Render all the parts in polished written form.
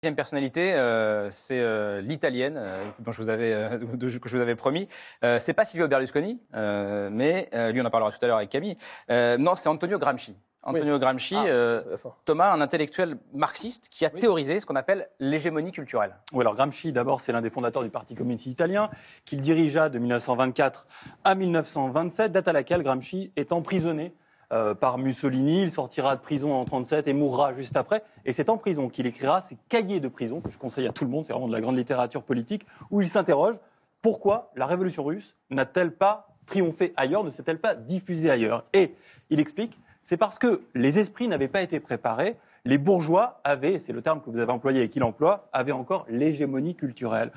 Deuxième personnalité, c'est l'italienne dont que je vous avais promis. C'est pas Silvio Berlusconi, mais lui on en parlera tout à l'heure avec Camille. Non, c'est Antonio Gramsci. Antonio Gramsci, Thomas, un intellectuel marxiste qui a théorisé ce qu'on appelle l'hégémonie culturelle. Oui, alors Gramsci, d'abord, c'est l'un des fondateurs du Parti communiste italien, qu'il dirigea de 1924 à 1927, date à laquelle Gramsci est emprisonné par Mussolini. Il sortira de prison en 1937 et mourra juste après. Et c'est en prison qu'il écrira ses cahiers de prison, que je conseille à tout le monde, c'est vraiment de la grande littérature politique, où il s'interroge pourquoi la révolution russe n'a-t-elle pas triomphé ailleurs, ne s'est-elle pas diffusée ailleurs. Et il explique, c'est parce que les esprits n'avaient pas été préparés, les bourgeois avaient, c'est le terme que vous avez employé et qu'il emploie, avaient encore l'hégémonie culturelle.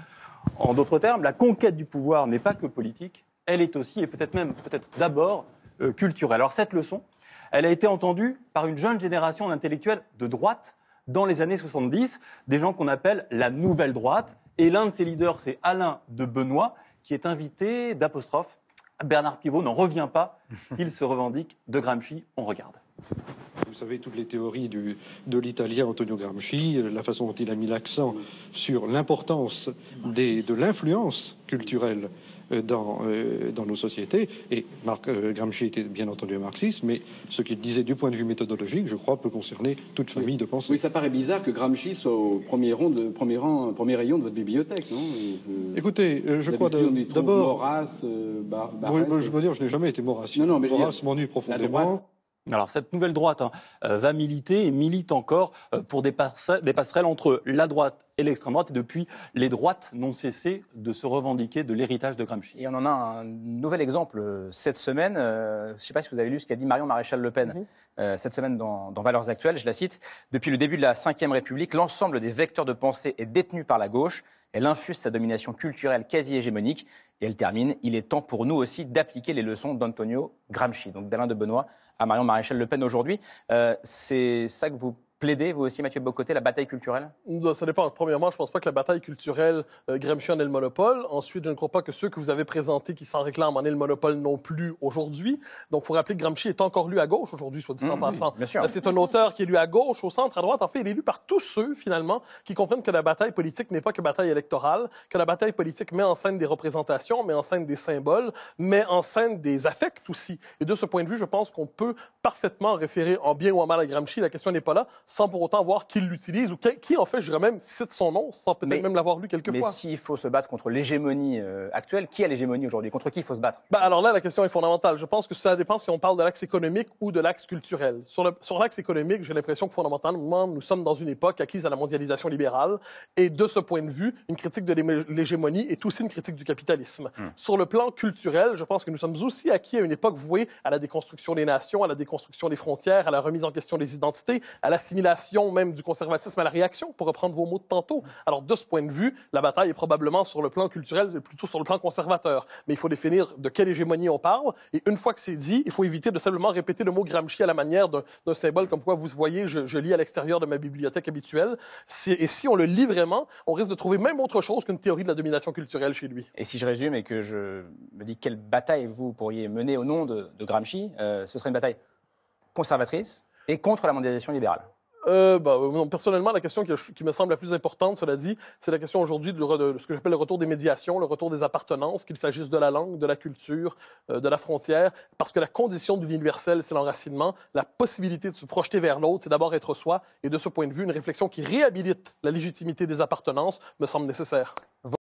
En d'autres termes, la conquête du pouvoir n'est pas que politique, elle est aussi, et peut-être d'abord, culturelle. Alors cette leçon, elle a été entendue par une jeune génération d'intellectuels de droite dans les années 70, des gens qu'on appelle la nouvelle droite. Et l'un de ces leaders, c'est Alain de Benoît, qui est invité d'apostrophe. Bernard Pivot n'en revient pas, il se revendique de Gramsci. On regarde. Vous savez, toutes les théories de l'italien Antonio Gramsci, la façon dont il a mis l'accent sur l'importance de l'influence culturelle dans nos sociétés. Et Gramsci était bien entendu un marxiste, mais ce qu'il disait du point de vue méthodologique, je crois, peut concerner toute famille de pensée. Oui, ça paraît bizarre que Gramsci soit au premier rayon de votre bibliothèque, non? Écoutez, je crois d'abord... Maurras, je veux dire, je n'ai jamais été maurassien. Non, mais Maurras m'ennuie profondément. Alors cette nouvelle droite va militer et milite encore pour des passerelles entre la droite et l'extrême droite. Et depuis, les droites n'ont cessé de se revendiquer de l'héritage de Gramsci. Et on en a un nouvel exemple cette semaine. Je ne sais pas si vous avez lu ce qu'a dit Marion Maréchal Le Pen cette semaine dans Valeurs Actuelles. Je la cite. « Depuis le début de la Ve République, l'ensemble des vecteurs de pensée est détenu par la gauche. Elle infuse sa domination culturelle quasi hégémonique. » Et elle termine, « Il est temps pour nous aussi d'appliquer les leçons d'Antonio Gramsci. » Donc d'Alain de Benoît à Marion Maréchal Le Pen aujourd'hui. C'est ça que vous plaidez, vous aussi, Mathieu Bocoté, la bataille culturelle? Ça dépend. Premièrement, je ne pense pas que la bataille culturelle, Gramsci en ait le monopole. Ensuite, je ne crois pas que ceux que vous avez présentés qui s'en réclament en aient le monopole non plus aujourd'hui. Donc, il faut rappeler que Gramsci est encore lu à gauche aujourd'hui, soit dit en passant. Bien sûr. C'est un auteur qui est lu à gauche, au centre, à droite. En fait, il est lu par tous ceux, finalement, qui comprennent que la bataille politique n'est pas que bataille électorale, que la bataille politique met en scène des représentations, met en scène des symboles, met en scène des affects aussi. Et de ce point de vue, je pense qu'on peut parfaitement référer en bien ou en mal à Gramsci. La question n'est pas là, sans pour autant voir qui l'utilise ou qui, en fait, je dirais même, cite son nom, sans peut-être même l'avoir lu quelques fois. Mais s'il faut se battre contre l'hégémonie actuelle, qui a l'hégémonie aujourd'hui? Contre qui il faut se battre? Alors là, la question est fondamentale. Je pense que ça dépend si on parle de l'axe économique ou de l'axe culturel. Sur l'axe économique, j'ai l'impression que fondamentalement, nous sommes dans une époque acquise à la mondialisation libérale. Et de ce point de vue, une critique de l'hégémonie est aussi une critique du capitalisme. Sur le plan culturel, je pense que nous sommes aussi acquis à une époque vouée à la déconstruction des nations, à la déconstruction des frontières, à la remise en question des identités, à l'assimilation même du conservatisme à la réaction, pour reprendre vos mots de tantôt. Alors, de ce point de vue, la bataille est probablement sur le plan culturel, plutôt sur le plan conservateur. Mais il faut définir de quelle hégémonie on parle. Et une fois que c'est dit, il faut éviter de simplement répéter le mot Gramsci à la manière d'un symbole comme quoi, vous voyez, je lis à l'extérieur de ma bibliothèque habituelle. Et si on le lit vraiment, on risque de trouver même autre chose qu'une théorie de la domination culturelle chez lui. Et si je résume et que je me dis quelle bataille vous pourriez mener au nom de Gramsci, ce serait une bataille conservatrice et contre la mondialisation libérale. Personnellement, la question qui me semble la plus importante, cela dit, c'est la question aujourd'hui de ce que j'appelle le retour des médiations, le retour des appartenances, qu'il s'agisse de la langue, de la culture, de la frontière, parce que la condition de l'universel, c'est l'enracinement. La possibilité de se projeter vers l'autre, c'est d'abord être soi. Et de ce point de vue, une réflexion qui réhabilite la légitimité des appartenances me semble nécessaire.